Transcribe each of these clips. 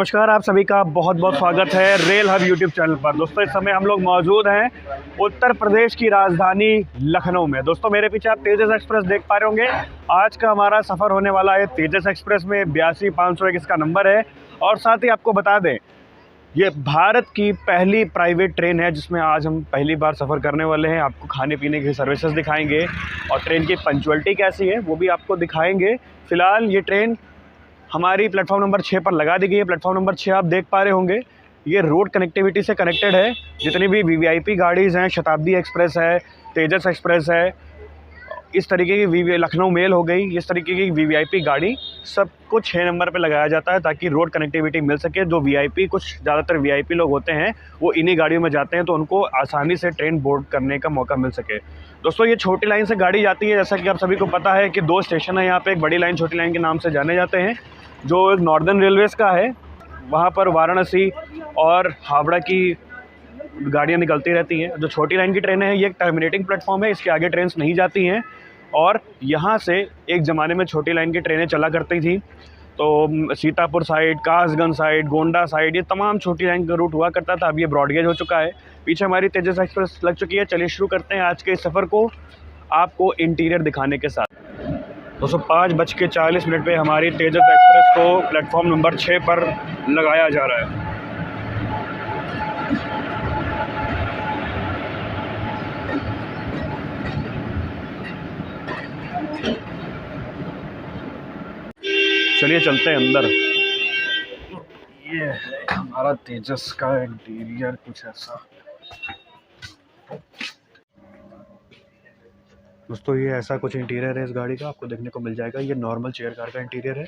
नमस्कार, आप सभी का बहुत बहुत स्वागत है रेल हब यूट्यूब चैनल पर। दोस्तों, इस समय हम लोग मौजूद हैं उत्तर प्रदेश की राजधानी लखनऊ में। दोस्तों, मेरे पीछे आप तेजस एक्सप्रेस देख पा रहे होंगे। आज का हमारा सफ़र होने वाला है तेजस एक्सप्रेस में। 82-501 इसका नंबर है। और साथ ही आपको बता दें, ये भारत की पहली प्राइवेट ट्रेन है जिसमें आज हम पहली बार सफ़र करने वाले हैं। आपको खाने पीने की सर्विसेज दिखाएंगे और ट्रेन की पंक्चुअलिटी कैसी है वो भी आपको दिखाएंगे। फ़िलहाल ये ट्रेन हमारी प्लेटफॉर्म नंबर 6 पर लगा दी गई है। प्लेटफॉर्म नंबर 6 आप देख पा रहे होंगे, ये रोड कनेक्टिविटी से कनेक्टेड है। जितनी भी वीवीआईपी गाड़ीज़ हैं, शताब्दी एक्सप्रेस है, तेजस एक्सप्रेस है, इस तरीके की लखनऊ मेल हो गई, इस तरीके की वीवीआईपी गाड़ी सबको 6 नंबर पे लगाया जाता है ताकि रोड कनेक्टिविटी मिल सके। जो वीआईपी, कुछ ज़्यादातर वीआईपी लोग होते हैं वो इन्हीं गाड़ियों में जाते हैं, तो उनको आसानी से ट्रेन बोर्ड करने का मौका मिल सके। दोस्तों, ये छोटी लाइन से गाड़ी जाती है। जैसा कि आप सभी को पता है कि 2 स्टेशन है यहाँ पे, एक बड़ी लाइन छोटी लाइन के नाम से जाने जाते हैं, जो एक नॉर्दर्न रेलवेज़ का है। वहाँ पर वाराणसी और हावड़ा की गाड़ियाँ निकलती रहती हैं। जो छोटी लाइन की ट्रेनें हैं, ये एक टर्मिनेटिंग प्लेटफॉर्म है, इसके आगे ट्रेन्स नहीं जाती हैं। और यहाँ से एक ज़माने में छोटी लाइन की ट्रेनें चला करती थी, तो Sitapur side, Kasganj side, Gonda side, ये तमाम छोटी लाइन का रूट हुआ करता था। अब ये ब्रॉडगेज हो चुका है। पीछे हमारी तेजस एक्सप्रेस लग चुकी है। चलिए शुरू करते हैं आज के इस सफ़र को आपको इंटीरियर दिखाने के साथ। दोस्तों, 5:40 पे हमारी तेजस एक्सप्रेस को प्लेटफॉर्म नंबर 6 पर लगाया जा रहा है। चलिए चलते हैं अंदर। ये है हमारा तेजस का इंटीरियर, कुछ ऐसा। दोस्तों, ये ऐसा कुछ इंटीरियर है इस गाड़ी का, आपको देखने को मिल जाएगा। ये नॉर्मल चेयर कार का इंटीरियर है।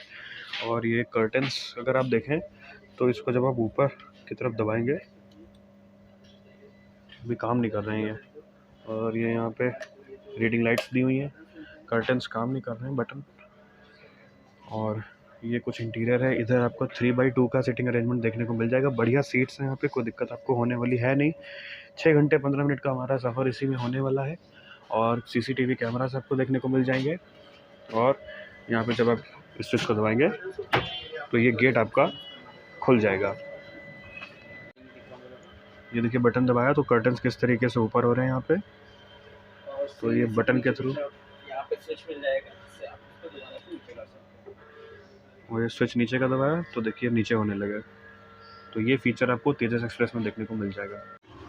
और ये कर्टन्स अगर आप देखें तो इसको जब आप ऊपर की तरफ दबाएंगे, अभी काम नहीं कर रहे हैं। और ये यहाँ पे रीडिंग लाइट्स दी हुई हैं, कर्टन्स काम नहीं कर रहे हैं, बटन। और ये कुछ इंटीरियर है। इधर आपको 3/2 का सीटिंग अरेंजमेंट देखने को मिल जाएगा। बढ़िया सीट्स हैं यहाँ पे, कोई दिक्कत आपको होने वाली है नहीं। 6 घंटे 15 मिनट का हमारा सफ़र इसी में होने वाला है। और सीसीटीवी कैमरास आपको देखने को मिल जाएंगे। और यहाँ पे जब आप इस स्विच को दबाएंगे तो ये गेट आपका खुल जाएगा। ये देखिए, बटन दबाया तो कर्टन्स किस तरीके से ऊपर हो रहे हैं यहाँ पे। तो ये बटन के थ्रू और ये स्विच नीचे का दबाया तो देखिए नीचे होने लगे। तो ये फीचर आपको तेजस एक्सप्रेस में देखने को मिल जाएगा।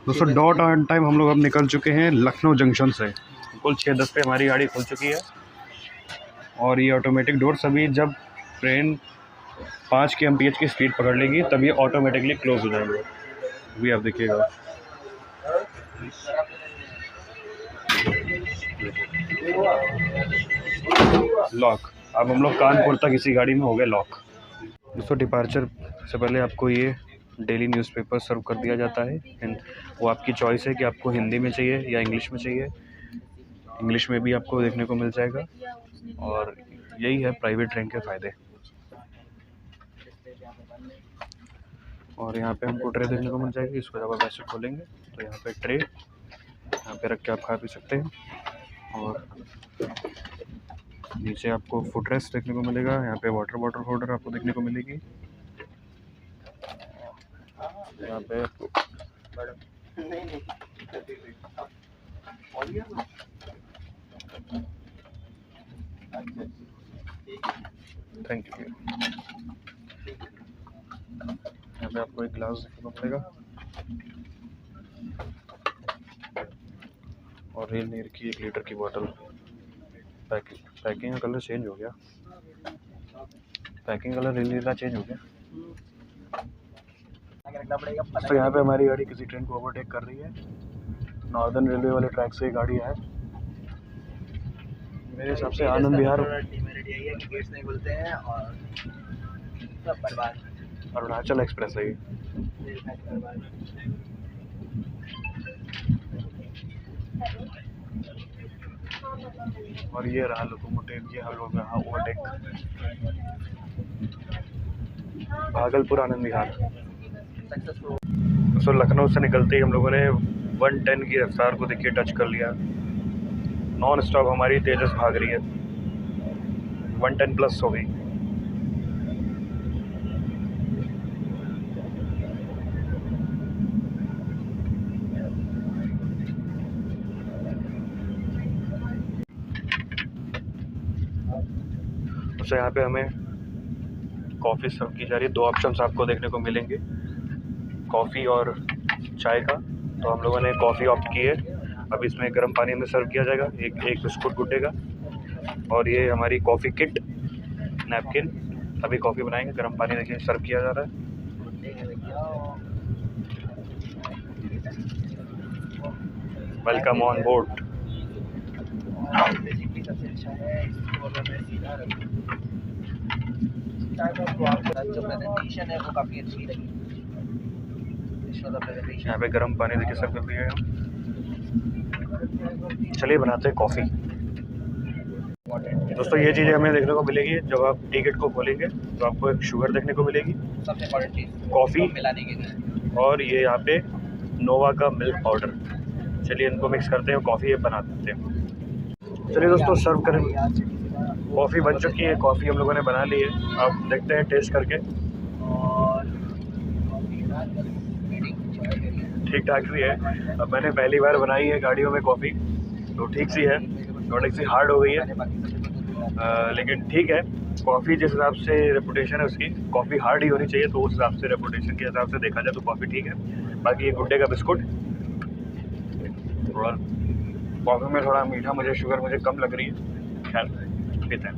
दोस्तों, डॉट ऑन टाइम हम लोग अब निकल चुके हैं लखनऊ जंक्शन से। कुल 6:10 पे हमारी गाड़ी खुल चुकी है। और ये ऑटोमेटिक डोर सभी, जब ट्रेन 5 kmph की स्पीड पकड़ लेगी तब ये ऑटोमेटिकली क्लोज हो जाएंगे। अभी आप देखिएगा। लॉक। अब हम लोग कानपुर तक इसी गाड़ी में हो गए लॉक। दोस्तों, डिपार्चर से पहले आपको ये डेली न्यूज़पेपर सर्व कर दिया जाता है। वो आपकी चॉइस है कि आपको हिंदी में चाहिए या इंग्लिश में चाहिए। इंग्लिश में भी आपको देखने को मिल जाएगा। और यही है प्राइवेट ट्रेन के फ़ायदे। और यहाँ पे हमको ट्रे देखने को मिल जाएगी। इसको जब आप ऐसे खोलेंगे तो यहाँ पे ट्रे, यहाँ पे रख के आप खा पी सकते हैं। और नीचे आपको फुट रेस्ट देखने को मिलेगा। यहाँ पे वाटर बॉटल होल्डर आपको देखने को मिलेगी। यहाँ पे थैंक यू। यहाँ पे आपको एक ग्लास देखने को मिलेगा। और रेल नीर की 1 लीटर की बोतल। पैकिंग का कलर चेंज हो गया। पैकिंग कलर रेल नीर का चेंज हो गया। तो यहाँ पे हमारी गाड़ी किसी ट्रेन को ओवरटेक कर रही है। नॉर्दर्न रेलवे वाले ट्रैक से ये गाड़ी है। मेरे हिसाब से आनंद विहार अरुणाचल एक्सप्रेस है। और ये रहा लोकोमोटिव। ये हम लोग यहाँ ओवरटेक भागलपुर आनंद विहार। तो लखनऊ से निकलते ही हम लोगों ने 110 की रफ्तार को देखिए टच कर लिया। नॉन स्टॉप हमारी तेजस भाग रही है, 110 प्लस हो गई। तो यहाँ पे हमें कॉफ़ी सर्व की जा रही है। 2 ऑप्शंस आपको देखने को मिलेंगे, कॉफ़ी और चाय का। तो हम लोगों ने कॉफ़ी ऑप्ट की है। अब इसमें गर्म पानी में सर्व किया जाएगा, एक बिस्कुट गुड्डे का। और ये हमारी कॉफ़ी किट, नैपकिन। अभी कॉफ़ी बनाएंगे, गर्म पानी देखिए सर्व किया जा रहा है। Welcome on board. जो प्रेजेंटेशन है वो काफ़ी अच्छी लगी। यहाँ पे गर्म पानी देखिए सर्व कर दिया है। चलिए बनाते हैं कॉफ़ी। दोस्तों ये चीज़ें हमें देखने को मिलेगी जब आप टी किट को खोलेंगे तो आपको एक शुगर देखने को मिलेगी, सबसे इम्पोर्टेंट चीज़ कॉफ़ी मिलाने के लिए, और ये यहाँ पे नोवा का मिल्क पाउडर। चलिए इनको मिक्स करते हैं, कॉफ़ी ये बना देते हैं। चलिए दोस्तों सर्व करें। कॉफ़ी बन चुकी है, कॉफ़ी हम लोगों ने बना ली है। आप देखते हैं टेस्ट करके, ठीक ठाक भी है। अब मैंने पहली बार बनाई है गाड़ियों में कॉफ़ी, तो ठीक सी है, थोड़ी सी हार्ड हो गई है, लेकिन ठीक है। कॉफ़ी जिस हिसाब से रेपुटेशन है उसकी, कॉफ़ी हार्ड ही होनी चाहिए, तो उस हिसाब से रेपुटेशन के हिसाब से देखा जाए तो कॉफ़ी ठीक है। बाकी ये गुड्डे का बिस्कुट, और कॉफ़ी में थोड़ा मीठा, मुझे शुगर मुझे कम लग रही है, खैर पीते हैं।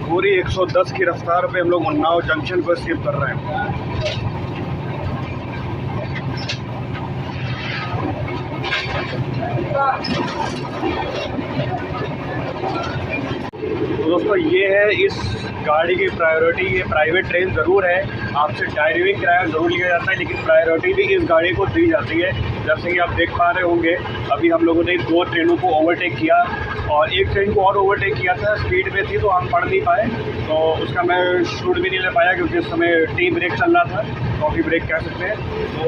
पूरी 110 की रफ्तार पे हम लोग उन्नाव जंक्शन को स्किप कर रहे हैं। तो दोस्तों ये है इस गाड़ी की प्रायोरिटी। ये प्राइवेट ट्रेन ज़रूर है, आपसे ड्राइविंग किराया ज़रूर लिया जाता है, लेकिन प्रायोरिटी भी इस गाड़ी को दी जाती है। जैसे कि आप देख पा रहे होंगे, अभी हम लोगों ने 2 ट्रेनों को ओवरटेक किया और एक ट्रेन को और ओवरटेक किया था। स्पीड में थी तो हम पढ़ नहीं पाए, तो उसका मैं शूट भी नहीं ले पाया क्योंकि उस समय टी ब्रेक चल रहा था, कॉफ़ी ब्रेक कह सकते हैं। तो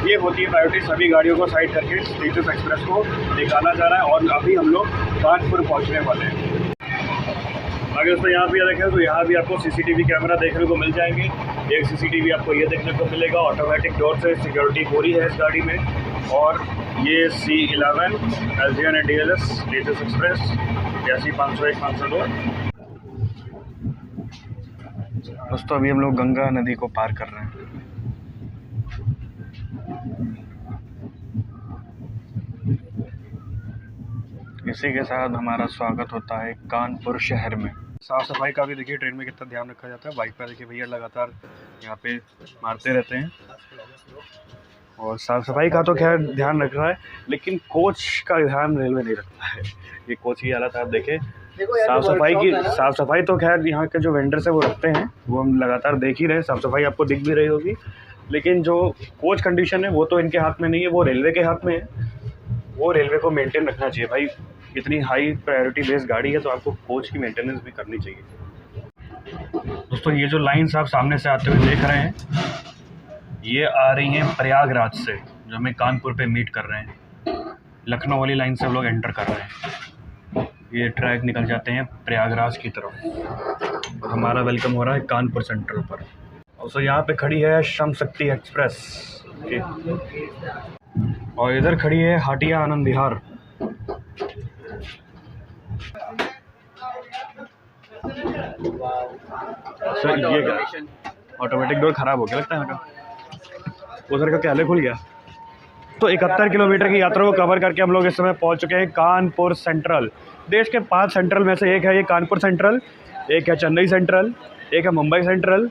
ये होती है प्रायोरिटी, सभी गाड़ियों को साइड करके तेजस एक्सप्रेस को निकाला जा रहा है। और अभी हम लोग कानपुर पहुँचने वाले हैं। आगे दोस्तों यहाँ भी देखें तो यहाँ भी आपको सीसीटीवी कैमरा देखने को मिल जाएंगे। एक सीसीटीवी आपको ये देखने को मिलेगा, ऑटोमेटिक डोर से सिक्योरिटी पूरी है इस गाड़ी में। और ये C11 LGN and DLS Tejas express 82-501-502। दोस्तों अभी हम लोग गंगा नदी को पार कर रहे हैं। इसी के साथ हमारा स्वागत होता है कानपुर शहर में। साफ़ सफाई का भी देखिए ट्रेन में कितना ध्यान रखा जाता है। वाइपर देखिए भैया लगातार यहाँ पे मारते रहते हैं, और साफ़ सफाई का तो खैर ध्यान रख रहा है, लेकिन कोच का ध्यान रेलवे नहीं रखता है। ये कोच की हालत आप देखें। साफ़ सफाई तो खैर यहाँ के जो वेंडर्स है वो रखते हैं, वो हम लगातार देख ही रहे हैं, साफ़ सफाई आपको दिख भी रही होगी। लेकिन जो कोच कंडीशन है वो तो इनके हाथ में नहीं है, वो रेलवे के हाथ में है। वो रेलवे को मेंटेन रखना चाहिए भाई। इतनी हाई प्रायोरिटी बेस्ड गाड़ी है तो आपको कोच की मेंटेनेंस भी करनी चाहिए। दोस्तों ये जो लाइन्स आप सामने से आते हुए देख रहे हैं, ये आ रही हैं प्रयागराज से, जो हमें कानपुर पे मीट कर रहे हैं। लखनऊ वाली लाइन से हम लोग एंटर कर रहे हैं। ये ट्रैक निकल जाते हैं प्रयागराज की तरफ, और हमारा वेलकम हो रहा है कानपुर सेंट्रल पर। और सो यहाँ पे खड़ी है श्रम शक्ति एक्सप्रेस, और इधर खड़ी है हाटिया आनंद विहार। सर ये क्या, ऑटोमेटिक डोर ख़राब हो गया लगता है इनका। उधर का क्या खुल गया। तो 71 किलोमीटर की यात्रा को कवर करके हम लोग इस समय पहुंच चुके हैं कानपुर सेंट्रल। देश के 5 सेंट्रल में से एक है ये कानपुर सेंट्रल, एक है चेन्नई सेंट्रल, एक है मुंबई सेंट्रल,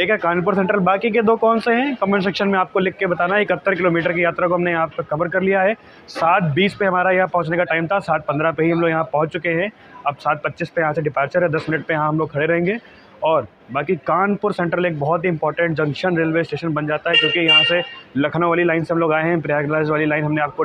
एक है कानपुर सेंट्रल। बाकी के 2 कौन से हैं कमेंट सेक्शन में आपको लिख के बताना है। 71 किलोमीटर की यात्रा को हमने यहाँ पर कवर कर लिया है। 7:20 पे हमारा यहाँ पहुँचने का टाइम था, 7:15 पे ही हम लोग यहाँ पहुँच चुके हैं। अब 7:25 पे यहाँ से डिपार्चर है, 10 मिनट पे यहाँ हम लोग खड़े रहेंगे। और बाकी कानपुर सेंट्रल एक बहुत ही इंपॉर्टेंट जंक्शन रेलवे स्टेशन बन जाता है, क्योंकि यहाँ से लखनऊ वाली लाइन से हम लोग आए हैं, प्रयागराज वाली लाइन हमने आपको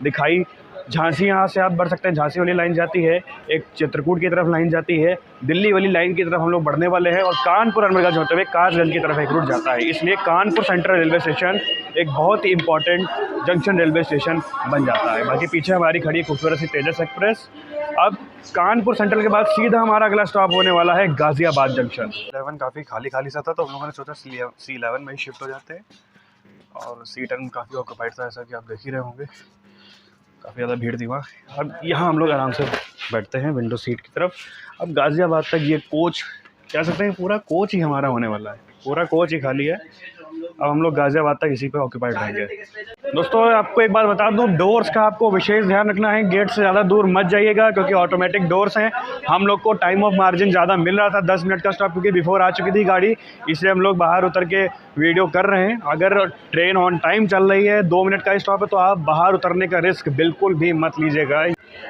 दिखाई, झांसी यहाँ से आप बढ़ सकते हैं, झांसी वाली लाइन जाती है, एक चित्रकूट की तरफ लाइन जाती है, दिल्ली वाली लाइन की तरफ हम लोग बढ़ने वाले हैं और कानपुर अनवरगंज होते हुए कासगंज की तरफ एक रूट जाता है। इसलिए कानपुर सेंट्रल रेलवे स्टेशन एक बहुत ही इंपॉर्टेंट जंक्शन रेलवे स्टेशन बन जाता है। बाकी पीछे हमारी खड़ी है खूबसूरत सी तेजस एक्सप्रेस। अब कानपुर सेंट्रल के बाद सीधा हमारा अगला स्टॉप होने वाला है गाज़ियाबाद जंक्शन। 11 काफ़ी खाली खाली सा था तो हम लोगों ने सोचा C11 में ही शिफ्ट हो जाते हैं और C10 काफ़ी ऑक्यूपाइड था, ऐसा कि आप देख ही रहे होंगे, काफ़ी ज़्यादा भीड़ थी वहाँ। अब यहाँ हम लोग आराम से बैठते हैं विंडो सीट की तरफ। अब गाज़ियाबाद तक ये कोच कह सकते हैं पूरा कोच ही हमारा होने वाला है, पूरा कोच ही खाली है। अब हम लोग गाज़ियाबाद तक इसी पे ऑक्यूपाइड रहेंगे। दोस्तों आपको एक बात बता दूं, डोर्स का आपको विशेष ध्यान रखना है, गेट से ज़्यादा दूर मत जाइएगा क्योंकि ऑटोमेटिक डोर्स हैं। हम लोग को टाइम ऑफ मार्जिन ज़्यादा मिल रहा था, 10 मिनट का स्टॉप, क्योंकि बिफोर आ चुकी थी गाड़ी, इसलिए हम लोग बाहर उतर के वीडियो कर रहे हैं। अगर ट्रेन ऑन टाइम चल रही है, 2 मिनट का स्टॉप है, तो आप बाहर उतरने का रिस्क बिल्कुल भी मत लीजिएगा।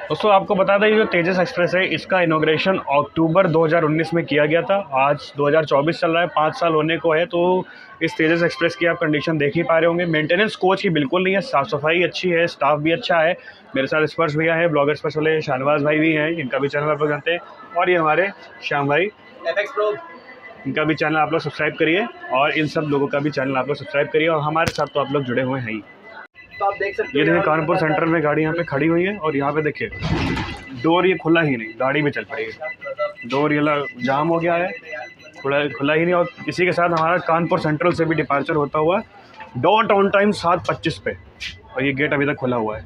दोस्तों आपको बता दें, ये जो तेजस एक्सप्रेस है इसका इनॉग्रेशन अक्टूबर 2019 में किया गया था। आज 2024 चल रहा है, 5 साल होने को है। तो इस तेजस एक्सप्रेस की आप कंडीशन देख ही पा रहे होंगे। मेंटेनेंस कोच की बिल्कुल नहीं है, साफ़ सफाई अच्छी है, स्टाफ भी अच्छा है। मेरे साथ स्पर्श भैया है, ब्लॉगर स्पर्श वाले शाहनवाज भाई भी हैं, इनका भी चैनल आप लोग जानते हैं, और ये हमारे श्याम भाई, इनका भी चैनल आप लोग सब्सक्राइब करिए और इन सब लोगों का भी चैनल आप लोग सब्सक्राइब करिए और हमारे साथ तो आप लोग जुड़े हुए हैं ही। तो आप देख सकते ये देखिए कानपुर सेंट्रल में गाड़ी यहाँ पे खड़ी हुई है और यहाँ पे देखिए डोर ये खुला ही नहीं, गाड़ी भी चल पड़ी है। डोर ये जाम हो गया है, खुला ही नहीं। और इसी के साथ हमारा कानपुर सेंट्रल से भी डिपार्चर होता हुआ डॉट ऑन टाइम 7:25 पे, और ये गेट अभी तक खुला हुआ है।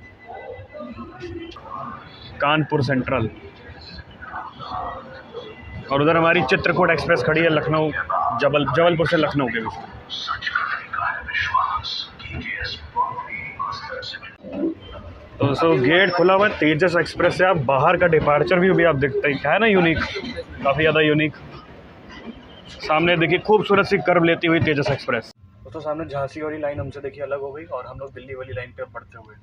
कानपुर सेंट्रल, और उधर हमारी चित्रकूट एक्सप्रेस खड़ी है लखनऊ जबलपुर से लखनऊ के बीच में। तो दोस्तों गेट खुला हुआ है तेजस एक्सप्रेस से। आप बाहर का डिपार्चर भी आप देखते हैं, क्या है ना, यूनिक, काफ़ी ज़्यादा यूनिक। सामने देखिए खूबसूरत सी कर्व लेती हुई तेजस एक्सप्रेस। तो सामने झांसी वाली लाइन हमसे देखिए अलग हो गई और हम लोग दिल्ली वाली लाइन पे बढ़ते हुए।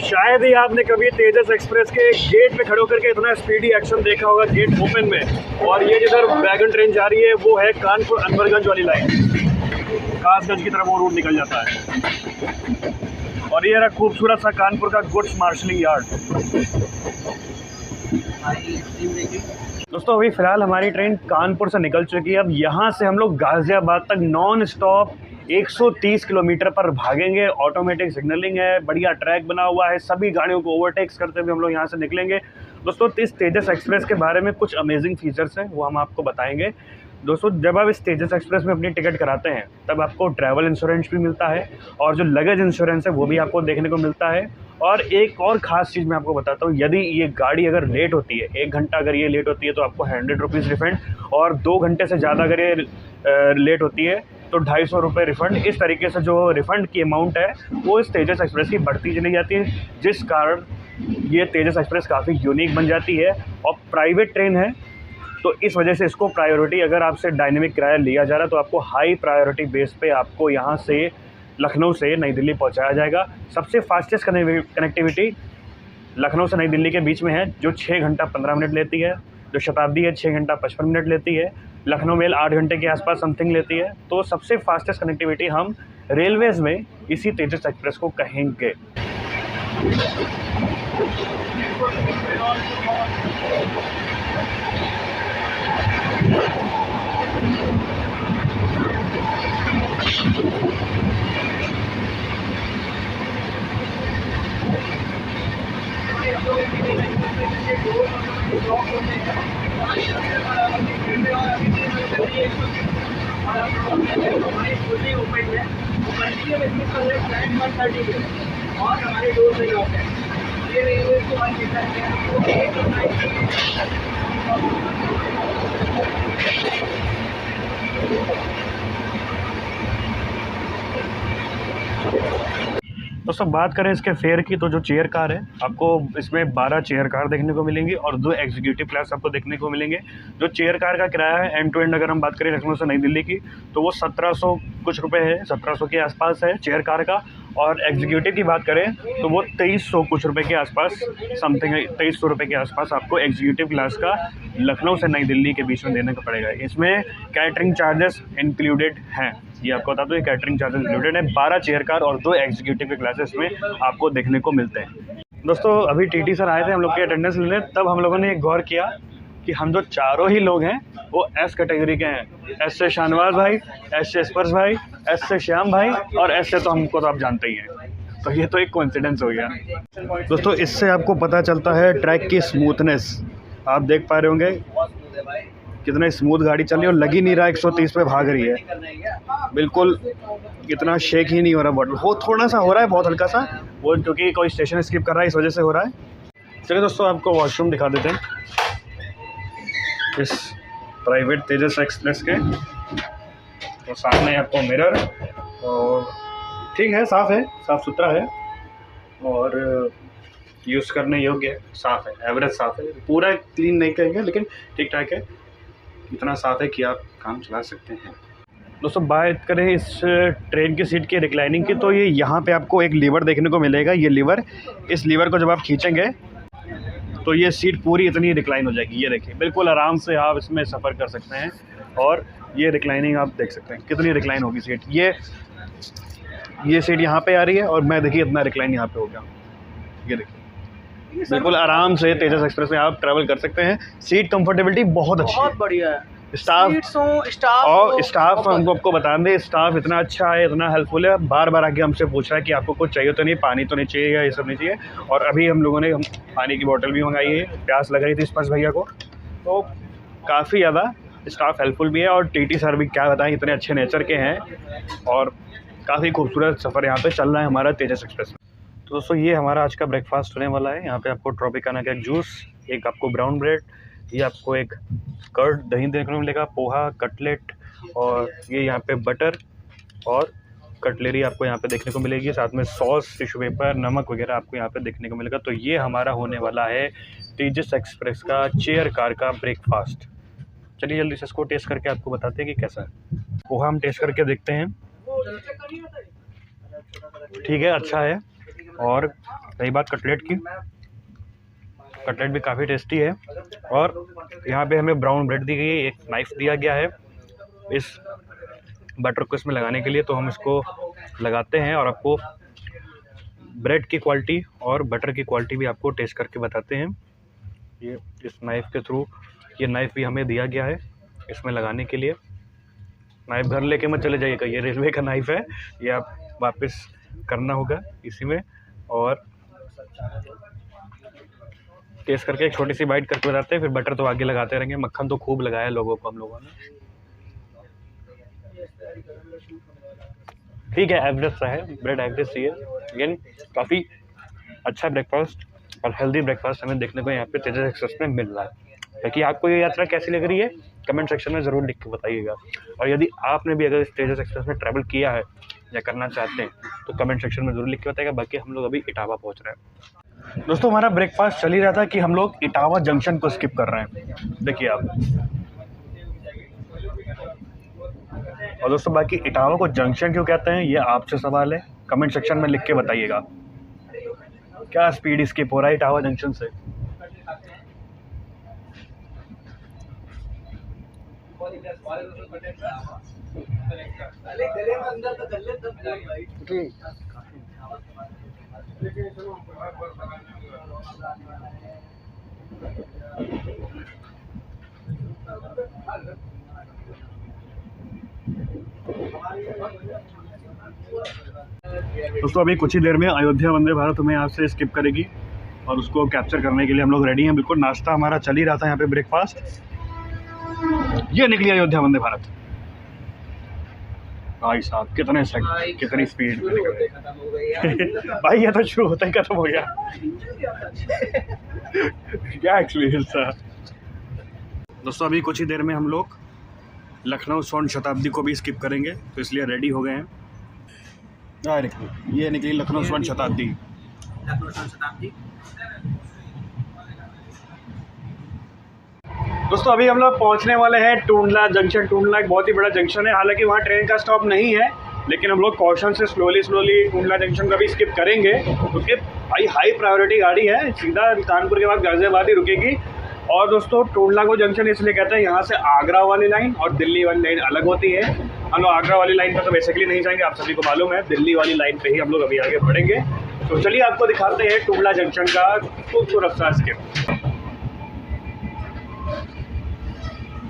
शायद ही आपने कभी तेजस एक्सप्रेस के गेट पे खड़े होकर के इतना स्पीडी एक्शन देखा होगा गेट ओपन में। और ये जिधर वैगन ट्रेन जा रही है वो है कानपुर अनवरगंज वाली लाइन, कासगंज की तरफ वो रूट निकल जाता है। और ये रहा खूबसूरत सा कानपुर का गुड्स मार्शलिंग यार्ड। दोस्तों अभी फ़िलहाल हमारी ट्रेन कानपुर से निकल चुकी है। अब यहाँ से हम लोग गाज़ियाबाद तक नॉन स्टॉप 130 किलोमीटर पर भागेंगे। ऑटोमेटिक सिग्नलिंग है, बढ़िया ट्रैक बना हुआ है, सभी गाड़ियों को ओवरटेक्स करते हुए हम लोग यहाँ से निकलेंगे। दोस्तों इस तेजस एक्सप्रेस के बारे में कुछ अमेजिंग फीचर्स हैं, वो हम आपको बताएंगे। दोस्तों जब आप इस तेजस एक्सप्रेस में अपनी टिकट कराते हैं तब आपको ट्रैवल इंश्योरेंस भी मिलता है और जो लगेज इंश्योरेंस है वो भी आपको देखने को मिलता है। और एक और ख़ास चीज़ मैं आपको बताता हूँ, यदि ये गाड़ी अगर लेट होती है, 1 घंटा अगर ये लेट होती है तो आपको 100 रुपीज़ रिफ़ंड, और 2 घंटे से ज़्यादा अगर ये लेट होती है तो 250 रुपये रिफ़ंड। इस तरीके से जो रिफ़ंड की अमाउंट है वो इस तेजस एक्सप्रेस की बढ़ती चली जाती है, जिस कारण ये तेजस एक्सप्रेस काफ़ी यूनिक बन जाती है। और प्राइवेट ट्रेन है तो इस वजह से इसको प्रायोरिटी, अगर आपसे डायनेमिक किराया लिया जा रहा है तो आपको हाई प्रायोरिटी बेस पे आपको यहाँ से लखनऊ से नई दिल्ली पहुँचाया जाएगा। सबसे फास्टेस्ट कनेक्टिविटी लखनऊ से नई दिल्ली के बीच में है जो 6 घंटा 15 मिनट लेती है। जो शताब्दी है 6 घंटा 55 मिनट लेती है। लखनऊ मेल 8 घंटे के आसपास समथिंग लेती है। तो सबसे फास्टेस्ट कनेक्टिविटी हम रेलवेज़ में इसी तेजस एक्सप्रेस को कहेंगे। और हमारे डोर पे लॉक है, ये रेलवे को बंद किया है। दोस्तों बात करें इसके फेयर की, तो जो चेयर कार है आपको इसमें 12 चेयर कार देखने को मिलेंगी और 2 एग्जीक्यूटिव क्लास आपको देखने को मिलेंगे। जो चेयर कार का किराया है एंड टू एंड अगर हम बात करें लखनऊ से नई दिल्ली की, तो वो 1700 कुछ रुपए है, 1700 के आसपास है चेयर कार का। और एग्जीक्यूटिव की बात करें तो वो 2300 कुछ रुपए के आसपास, समथिंग 2300 रुपये के आसपास आपको एग्जीक्यूटिव क्लास का लखनऊ से नई दिल्ली के बीच में देने को पड़ेगा। इसमें कैटरिंग चार्जेस इंक्लूडेड हैं, ये आपको बता दो, ये कैटरिंग चार्जेस इंक्लूडेड है। 12 चेयर कार और 2 एग्जीक्यूटिव के क्लासेस में आपको देखने को मिलते हैं। दोस्तों अभी टीटी सर आए थे हम लोग की अटेंडेंस लेने, तब हम लोगों ने एक गौर किया कि हम जो चारों ही लोग हैं वो एस कैटेगरी के हैं। एस से शाहनवाज भाई, एस से स्पर्श भाई, एस से श्याम भाई और एस से तो हमको तो आप जानते ही हैं। तो ये तो एक कोइंसिडेंस हो गया। दोस्तों इससे आपको पता चलता है ट्रैक की स्मूथनेस। आप देख पा रहे होंगे कितना स्मूथ गाड़ी चल रही है और लगी नहीं रहा 130 पे भाग रही है, बिल्कुल इतना शेक ही नहीं हो रहा। बॉटल हो थोड़ा सा हो रहा है, बहुत हल्का सा, वो क्योंकि कोई स्टेशन स्किप कर रहा है इस वजह से हो रहा है। चलिए दोस्तों आपको वॉशरूम दिखा देते हैं इस प्राइवेट तेजस एक्सप्रेस के। तो सामने आपको मिरर, और ठीक है, साफ़ है, साफ़ सुथरा है और यूज़ करने योग्य है, साफ़ है, एवरेज साफ़ है, पूरा क्लीन नहीं कहेंगे लेकिन ठीक ठाक है, इतना साफ़ है कि आप काम चला सकते हैं। दोस्तों बात करें इस ट्रेन की सीट की रिक्लाइनिंग की, तो ये यहाँ पे आपको एक लीवर देखने को मिलेगा। ये लीवर, इस लीवर को जब आप खींचेंगे तो ये सीट पूरी इतनी रिक्लाइन हो जाएगी। ये देखिए बिल्कुल आराम से आप इसमें सफ़र कर सकते हैं और ये रिक्लाइनिंग आप देख सकते हैं कितनी रिक्लाइन होगी सीट। ये सीट यहाँ पे आ रही है और मैं देखिए इतना रिक्लाइन यहाँ पे हो गया। ये देखिए बिल्कुल आराम से तेजस एक्सप्रेस में आप ट्रैवल कर सकते हैं। सीट कंफर्टेबिलिटी बहुत अच्छी है, बहुत बढ़िया है। स्टाफ हमको आपको बता दें, स्टाफ इतना अच्छा है, इतना हेल्पफुल है। बार बार आके हमसे पूछ रहा है कि आपको कुछ चाहिए तो नहीं, पानी तो नहीं चाहिए या ये सब नहीं चाहिए। और अभी हम लोगों ने पानी की बोतल भी मंगाई है, प्यास लग रही थी स्पर्श भैया को। तो काफ़ी ज़्यादा स्टाफ हेल्पफुल भी है और टीटी सर भी क्या बताएं इतने अच्छे नेचर के हैं और काफ़ी खूबसूरत सफ़र यहाँ पे चल रहा है हमारा तेजस एक्सप्रेस में। तो दोस्तों ये हमारा आज का ब्रेकफास्ट होने वाला है। यहाँ पे आपको ट्रॉपिकाना का एक जूस, एक आपको ब्राउन ब्रेड, ये आपको एक कर्ड दही देखने को मिलेगा, पोहा, कटलेट और ये यहाँ पे बटर और कटलेरी आपको यहाँ पे देखने को मिलेगी। साथ में सॉस, टिश्यू पेपर, नमक वगैरह आपको यहाँ पे देखने को मिलेगा। तो ये हमारा होने वाला है तेजस एक्सप्रेस का चेयर कार का ब्रेकफास्ट। चलिए जल्दी से इसको टेस्ट करके आपको बताते हैं कि कैसा है। पोहा हम टेस्ट करके देखते हैं, ठीक है, अच्छा है। और रही बात कटलेट की, कटलेट भी काफ़ी टेस्टी है। और यहाँ पे हमें ब्राउन ब्रेड दी गई है, एक नाइफ़ दिया गया है इस बटर को इसमें लगाने के लिए। तो हम इसको लगाते हैं और आपको ब्रेड की क्वालिटी और बटर की क्वालिटी भी आपको टेस्ट करके बताते हैं। ये इस नाइफ़ के थ्रू, ये नाइफ़ भी हमें दिया गया है इसमें लगाने के लिए। नाइफ़ घर लेके मत चले जाइएगा, ये रेलवे का नाइफ़ है, ये आप वापस करना होगा इसी में। और टेस्ट करके एक छोटी सी बाइट करके बताते हैं, फिर बटर तो आगे लगाते रहेंगे। मक्खन तो खूब लगाया लोगों को हम लोगों ने, ठीक है, एवरेज सा है, ब्रेड एवरेज सी है, लेकिन काफ़ी अच्छा ब्रेकफास्ट और हेल्दी ब्रेकफास्ट हमें देखने को यहाँ पे तेजस एक्सप्रेस में मिल रहा है। बाकी आपको ये यात्रा कैसी लग रही है कमेंट सेक्शन में ज़रूर लिख के बताइएगा। और यदि आपने भी अगर इस तेजस एक्सप्रेस में ट्रैवल किया है या करना चाहते हैं तो कमेंट सेक्शन में ज़रूर लिख के बताइएगा। बाकी हम लोग अभी इटावा पहुँच रहे हैं। दोस्तों हमारा ब्रेकफास्ट चल ही रहा था कि हम लोग इटावा जंक्शन को स्किप कर रहे हैं, देखिए आप। और दोस्तों बाकी इटावा को जंक्शन क्यों कहते हैं ये आपसे सवाल है, कमेंट सेक्शन में लिख के बताइएगा। क्या स्पीड स्किप हो रहा है इटावा जंक्शन से। दोस्तों अभी कुछ ही देर में अयोध्या वंदे भारत हमें यहाँ से स्किप करेगी और उसको कैप्चर करने के लिए हम लोग रेडी हैं। बिल्कुल नाश्ता हमारा चल ही रहा था यहाँ पे, ब्रेकफास्ट। ये निकली अयोध्या वंदे भारत। भाई साहब कितने सेकंड, कितनी स्पीड में भाई, ये तो शुरू होता ही खत्म हो गया। क्या एक्सपीरियंस था। दोस्तों अभी कुछ ही देर में हम लोग लखनऊ स्वर्ण शताब्दी को भी स्किप करेंगे, तो इसलिए रेडी हो गए हैं। ये निकली लखनऊ स्वर्ण शताब्दी। लखनऊ स्वर्ण शताब्दी। दोस्तों अभी हम लोग पहुंचने वाले हैं टूंडला जंक्शन। टूंडला एक बहुत ही बड़ा जंक्शन है, हालांकि वहाँ ट्रेन का स्टॉप नहीं है, लेकिन हम लोग कॉशन से स्लोली टूंडला जंक्शन का भी स्किप करेंगे, क्योंकि भाई हाई प्रायोरिटी गाड़ी है, सीधा कानपुर के बाद गाजियाबाद ही रुकेगी। और दोस्तों टूंडला को जंक्शन इसलिए कहते हैं, यहाँ से आगरा वाली लाइन और दिल्ली वाली लाइन अलग होती है। हम लोग आगरा वाली लाइन पर तो बेसिकली नहीं जाएंगे, आप सभी को मालूम है, दिल्ली वाली लाइन पे ही हम लोग अभी आगे बढ़ेंगे। तो चलिए आपको दिखाते हैं टूंडला जंक्शन का खूबसूरत सा स्किप।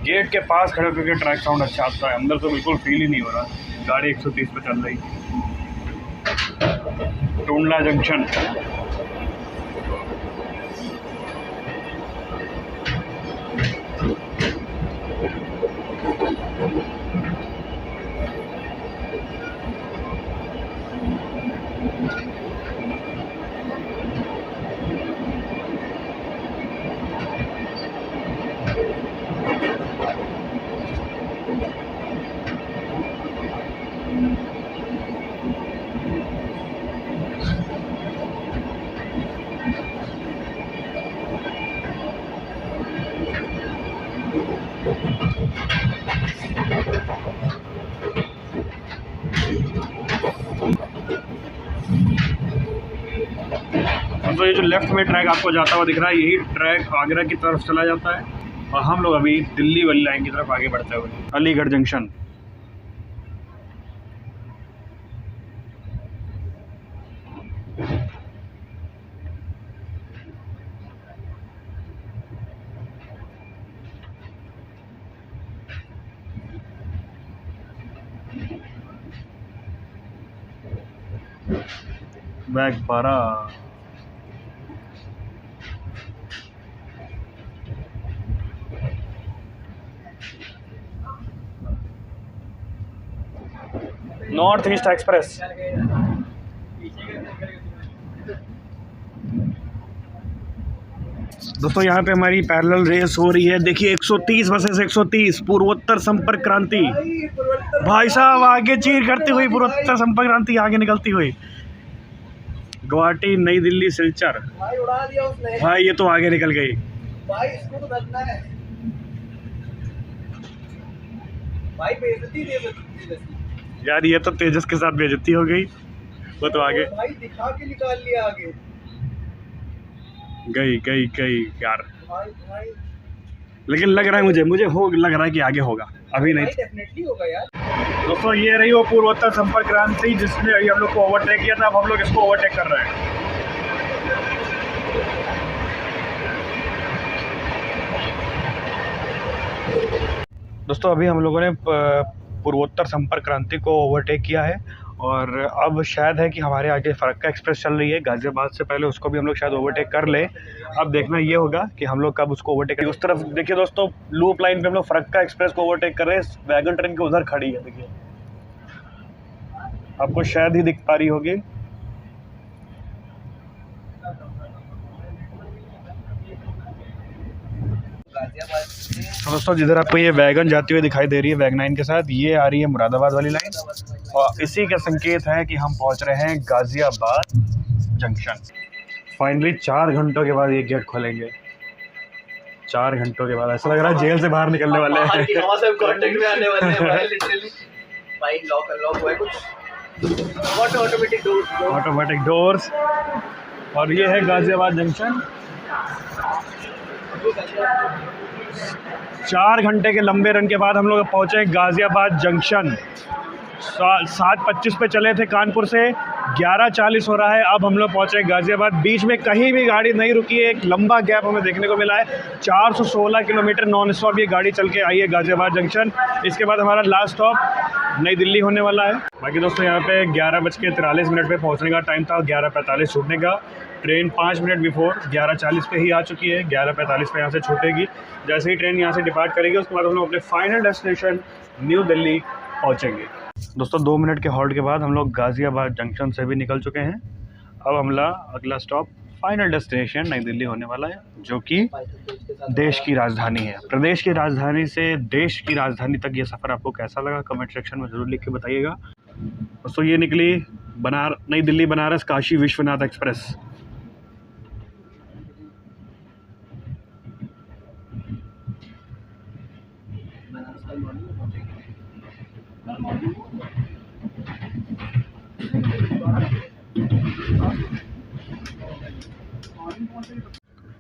गेट के पास खड़े होकर ट्रैक साउंड अच्छा आता है, अंदर तो बिल्कुल फील ही नहीं हो रहा। गाड़ी 130 पे चल रही। टूंडला जंक्शन। तो ये जो लेफ्ट में ट्रैक आपको जाता हुआ दिख रहा है, यही ट्रैक आगरा की तरफ चला जाता है, और हम लोग अभी दिल्ली वाली लाइन की तरफ आगे बढ़ते हुए। Aligarh junction. Bag 12। North east express. दोस्तों यहाँ पे हमारी पैरेलल रेस हो रही है, देखिए 130 वर्सेस 130 पूर्वोत्तर संपर्क क्रांति। भाई साहब आगे चीर करती हुई पूर्वोत्तर संपर्क क्रांति आगे निकलती हुई। गुवाहाटी नई दिल्ली सिलचर। भाई उड़ा दिया उसने। भाई ये तो आगे निकल गई। भाई इसको तो बचना है। भाई बेइज्जती यार ये तो तेजस के साथ बेइज्जती हो गई, वो तो आगे भाई दिखा के निकाल लिया आगे। गई यार। भाई लेकिन लग रहा है मुझे लग रहा है कि आगे होगा, अभी नहीं। डेफिनेटली होगा यार। दोस्तों ये रही वो पूर्वोत्तर संपर्क क्रांति, जिसने अभी हम लोग को ओवरटेक किया था, अब हम लोग इसको ओवरटेक कर रहे हैं। दोस्तों अभी हम लोगों ने पूर्वोत्तर संपर्क क्रांति को ओवरटेक किया है, और अब शायद है कि हमारे आगे फरक्का एक्सप्रेस चल रही है गाज़ियाबाद से, पहले उसको भी हम लोग शायद ओवरटेक कर ले। अब देखना ये होगा कि हम लोग कब उसको ओवरटेक करें। उस तरफ देखिए दोस्तों, लूप लाइन पे हम लोग फरक्का एक्सप्रेस को ओवरटेक कर रहे हैं, वैगन ट्रेन के उधर खड़ी है, देखिए आपको शायद ही दिख पा रही होगी। तो दोस्तों जिधर आपको ये वैगन जाती हुई दिखाई दे रही है वैगन के साथ, ये आ रही है मुरादाबाद वाली लाइन, और इसी का संकेत है कि हम पहुंच रहे हैं गाज़ियाबाद जंक्शन। फाइनली 4 घंटों के बाद ये गेट खोलेंगे। 4 घंटों के बाद ऐसा लग रहा है जेल से बाहर निकलने वाले हैं। हम सब कांटेक्ट में आने वाले हैं भाई, लिटरली। भाई लॉक अनलॉक हुआ है कुछ। Automatic doors. और ये है गाज़ियाबाद जंक्शन। 4 घंटे के लंबे रन के बाद हम लोग पहुँचे गाज़ियाबाद जंक्शन। 7:25 पे चले थे कानपुर से, 11:40 हो रहा है, अब हम लोग पहुँचे गाज़ियाबाद। बीच में कहीं भी गाड़ी नहीं रुकी है, एक लंबा गैप हमें देखने को मिला है। 416 किलोमीटर नॉन स्टॉप ये गाड़ी चल के आई है गाज़ियाबाद जंक्शन। इसके बाद हमारा लास्ट स्टॉप नई दिल्ली होने वाला है। बाकी दोस्तों यहाँ पे 11:43 पे पहुँचने का टाइम था, 11:45 छूटने का। ट्रेन 5 मिनट बिफोर 11:40 पे ही आ चुकी है, 11:45 पे यहाँ से छूटेगी। जैसे ही ट्रेन यहाँ से डिपार्ट करेगी, उसके बाद हम लोग अपने फाइनल डेस्टिनेशन न्यू दिल्ली पहुँचेंगे। दोस्तों 2 मिनट के हॉल्ट के बाद हम लोग गाज़ियाबाद जंक्शन से भी निकल चुके हैं। अब हमला अगला स्टॉप फाइनल डेस्टिनेशन नई दिल्ली होने वाला है, जो कि देश की राजधानी है। प्रदेश की राजधानी से देश की राजधानी तक ये सफ़र आपको कैसा लगा, कमेंट सेक्शन में ज़रूर लिख के बताइएगा। दोस्तों ये निकली नई दिल्ली बनारस काशी विश्वनाथ एक्सप्रेस।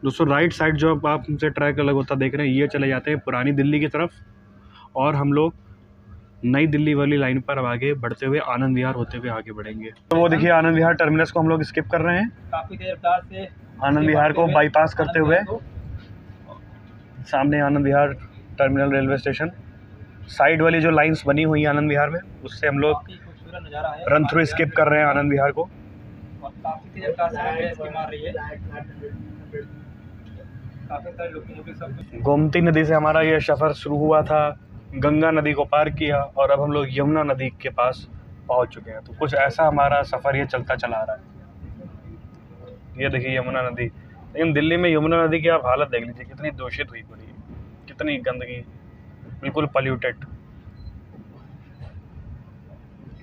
दोस्तों राइट साइड जो आप हमसे ट्रैक अलग होता देख रहे हैं, ये चले जाते हैं पुरानी दिल्ली की तरफ, और हम लोग नई दिल्ली वाली लाइन पर अब आगे बढ़ते हुए आनंद विहार होते हुए आगे बढ़ेंगे। तो वो देखिए आनंद विहार टर्मिनस को हम लोग स्किप कर रहे हैं, काफी देर रफ्तार से आनंद विहार को बाईपास करते हुए सामने Anand Vihar terminal railway station. Side वाली जो लाइंस बनी हुई है आनंद विहार में, उससे हम लोग रन थ्रू स्किप कर रहे हैं आनंद विहार को। काफी देर रफ्तार से इसकी मार रही है, काफी सारे लोग। गोमती नदी से हमारा ये सफ़र शुरू हुआ था, गंगा नदी को पार किया और अब हम लोग यमुना नदी के पास पहुंच चुके हैं। तो कुछ ऐसा हमारा सफ़र ये चलता चला आ रहा है। ये देखिए यमुना नदी। लेकिन दिल्ली में यमुना नदी की आप हालत देख लीजिए, कितनी दूषित हुई पड़ी है, कितनी गंदगी, बिल्कुल पॉल्यूटेड,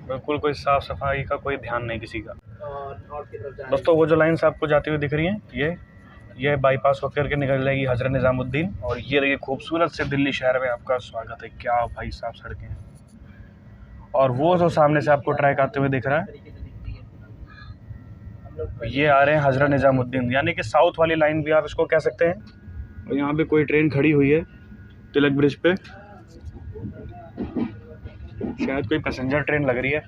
बिल्कुल कोई साफ़ सफाई का कोई ध्यान नहीं किसी का। दोस्तों वो जो लाइन्स आपको जाती हुई दिख रही हैं, ये बाईपास होकर के निकल जाएगी हज़रत निज़ामुद्दीन। और ये देखिए खूबसूरत से दिल्ली शहर में आपका स्वागत है। क्या भाई साहब सड़कें हैं। और वो जो सामने से आपको ट्रैक आते हुए दिख रहा है, ये आ रहे हैं हज़रत निज़ामुद्दीन, यानी कि साउथ वाली लाइन भी आप इसको कह सकते हैं। और यहाँ पे कोई ट्रेन खड़ी हुई है तिलक ब्रिज पे, शायद कोई पैसेंजर ट्रेन लग रही है।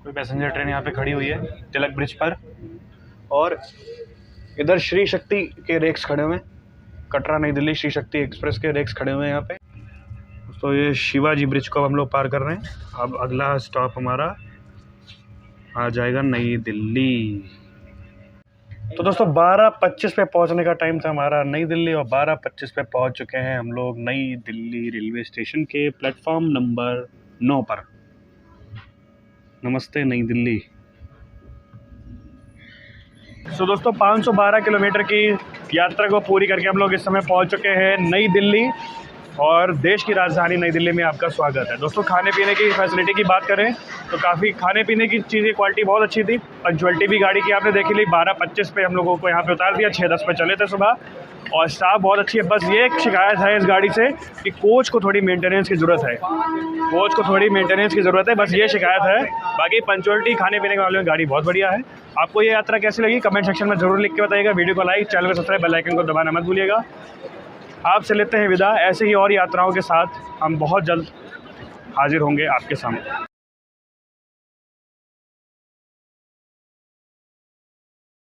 कोई पैसेंजर ट्रेन यहाँ पे खड़ी हुई है तिलक ब्रिज पर। और इधर श्री शक्ति के रेक्स खड़े हुए हैं, कटरा नई दिल्ली श्री शक्ति एक्सप्रेस के रेक्स खड़े हुए हैं यहाँ पे। तो ये शिवाजी ब्रिज को हम लोग पार कर रहे हैं। अब अगला स्टॉप हमारा आ जाएगा नई दिल्ली। तो दोस्तों 12:25 पे पहुंचने का टाइम था हमारा नई दिल्ली, और 12:25 पे पहुंच चुके हैं हम लोग नई दिल्ली रेलवे स्टेशन के प्लेटफॉर्म नंबर 9 पर। नमस्ते नई दिल्ली। तो दोस्तों 512 किलोमीटर की यात्रा को पूरी करके हम लोग इस समय पहुंच चुके हैं नई दिल्ली, और देश की राजधानी नई दिल्ली में आपका स्वागत है। दोस्तों खाने पीने की फैसिलिटी की बात करें तो काफ़ी खाने पीने की चीज़ें क्वालिटी बहुत अच्छी थी। पंक्चुअलिटी भी गाड़ी की आपने देखी ली, 12:25 पे हम लोगों को यहाँ पे उतार दिया, 6:10 पे चले थे सुबह, और स्टाफ बहुत अच्छी है। बस ये एक शिकायत है इस गाड़ी से कि कोच को थोड़ी मेंटेनेंस की ज़रूरत है, कोच को थोड़ी मेंटेनेंस की ज़रूरत है, बस ये शिकायत है। बाकी पंक्चुअलिटी खाने पीने के मामले में गाड़ी बहुत बढ़िया है। आपको ये यात्रा कैसी लगी कमेंट सेक्शन में ज़रूर लिख के बताइएगा। वीडियो को लाइक, चैनल को सब्सक्राइब, बेल आइकन को दबाना मत भूलिएगा। आपसे लेते हैं विदा। ऐसे ही और यात्राओं के साथ हम बहुत जल्द हाजिर होंगे आपके सामने।